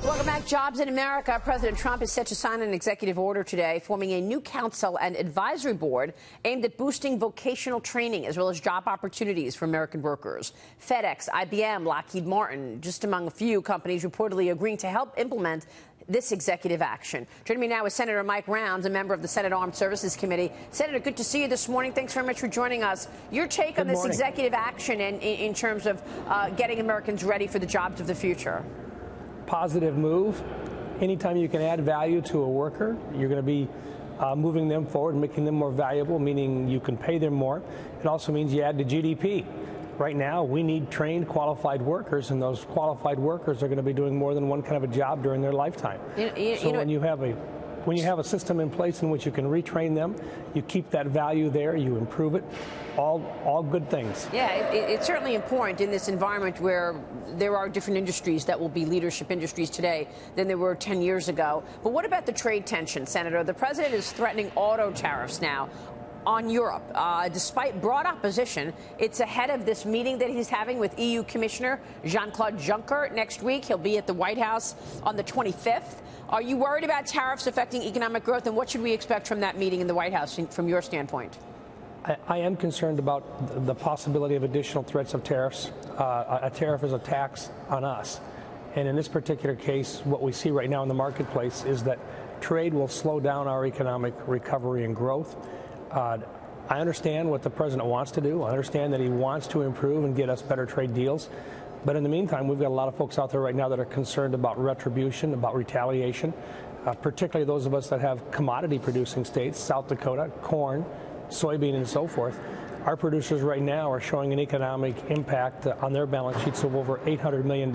Welcome back. Jobs in America. President Trump is set to sign an executive order today, forming a new council and advisory board aimed at boosting vocational training as well as job opportunities for American workers. FedEx, IBM, Lockheed Martin, just among a few companies reportedly agreeing to help implement this executive action. Joining me now is Senator Mike Rounds, a member of the Senate Armed Services Committee. Senator, good to see you this morning. Thanks very much for joining us. Your take on this executive action in terms of getting Americans ready for the jobs of the future? Positive move. Anytime you can add value to a worker, you're going to be moving them forward, making them more valuable, meaning you can pay them more. It also means you add to GDP. Right now, we need trained, qualified workers, and those qualified workers are going to be doing more than one kind of a job during their lifetime. When you have a system in place in which you can retrain them, you keep that value there, you improve it, all good things. Yeah, it's certainly important in this environment where there are different industries that will be leadership industries today than there were 10 years ago. But what about the trade tension, Senator? The president is threatening auto tariffs now on Europe. Despite broad opposition, it's ahead of this meeting that he's having with EU Commissioner Jean-Claude Juncker next week. He'll be at the White House on the 25th. Are you worried about tariffs affecting economic growth, and what should we expect from that meeting in the White House from your standpoint? I am concerned about the possibility of additional threats of tariffs. A tariff is a tax on us. And in this particular case, what we see right now in the marketplace is that trade will slow down our economic recovery and growth. I understand what the president wants to do. I understand that he wants to improve and get us better trade deals. But in the meantime, we've got a lot of folks out there right now that are concerned about retribution, about retaliation, particularly those of us that have commodity-producing states, South Dakota, corn, soybean, and so forth. Our producers right now are showing an economic impact on their balance sheets of over $800 million.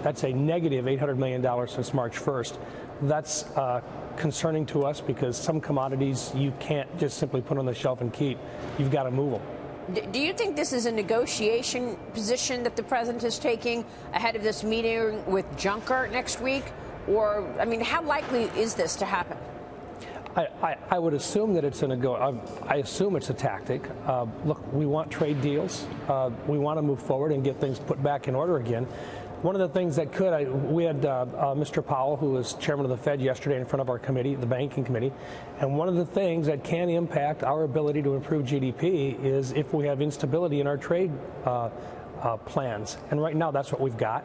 That's a negative $800 million since March 1st. That's concerning to us because some commodities you can't just simply put on the shelf and keep. You've got to move them. Do you think this is a negotiation position that the president is taking ahead of this meeting with Juncker next week? Or, I mean, how likely is this to happen? I would assume that it's I assume it's a tactic. Look, we want trade deals. We want to move forward and get things put back in order again. One of the things that we had Mr. Powell, who was chairman of the Fed yesterday in front of our committee, the banking committee, and one of the things that can impact our ability to improve GDP is if we have instability in our trade plans. And right now, that's what we've got.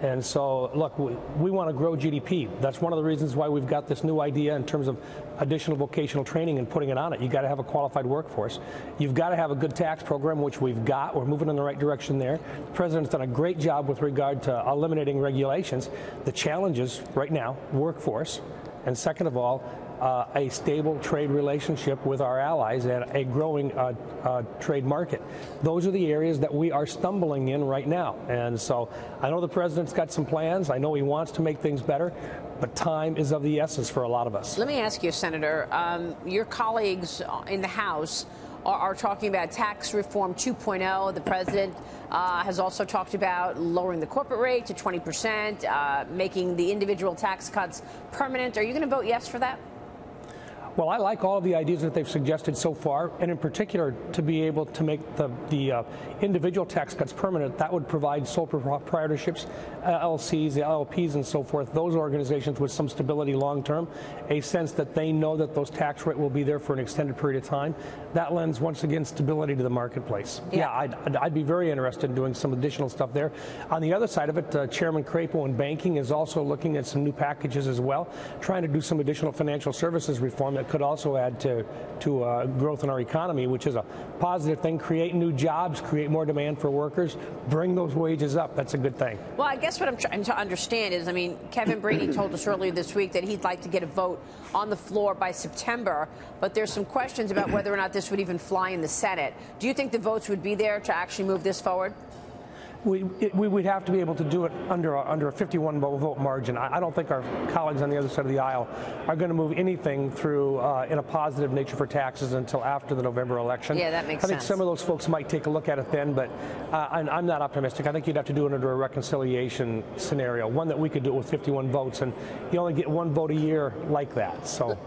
And so, look, we want to grow GDP. That's one of the reasons why we've got this new idea in terms of additional vocational training and putting it on it. You've got to have a qualified workforce. You've got to have a good tax program, which we've got. We're moving in the right direction there. The president's done a great job with regard to eliminating regulations. The challenge is, right now, workforce. And second of all, a stable trade relationship with our allies and a growing trade market. Those are the areas that we are stumbling in right now. And so I know the president's got some plans. I know he wants to make things better, but time is of the essence for a lot of us. Let me ask you, Senator, your colleagues in the House are talking about tax reform 2.0. The president has also talked about lowering the corporate rate to 20%, making the individual tax cuts permanent. Are you going to vote yes for that? Well, I like all of the ideas that they've suggested so far, and in particular, to be able to make the individual tax cuts permanent. That would provide sole proprietorships, LLCs, the LLPs, and so forth, those organizations with some stability long term, a sense that they know that those tax rate will be there for an extended period of time. That lends, once again, stability to the marketplace. Yeah, I'd be very interested in doing some additional stuff there. On the other side of it, Chairman Crapo in banking is also looking at some new packages as well, trying to do some additional financial services reform that could also add to growth in our economy, which is a positive thing. Create new jobs, create more demand for workers, bring those wages up. That's a good thing. Well, I guess what I'm trying to understand is, I mean, Kevin Brady told us earlier this week that he'd like to get a vote on the floor by September, but there's some questions about whether or not this would even fly in the Senate. Do you think the votes would be there to actually move this forward? We would have to be able to do it under a 51 vote margin. I don't think our colleagues on the other side of the aisle are going to move anything through in a positive nature for taxes until after the November election. Yeah, that makes sense. I think some of those folks might take a look at it then, but I'm not optimistic. I think you'd have to do it under a reconciliation scenario, one that we could do it with 51 votes, and you only get one vote a year like that. So.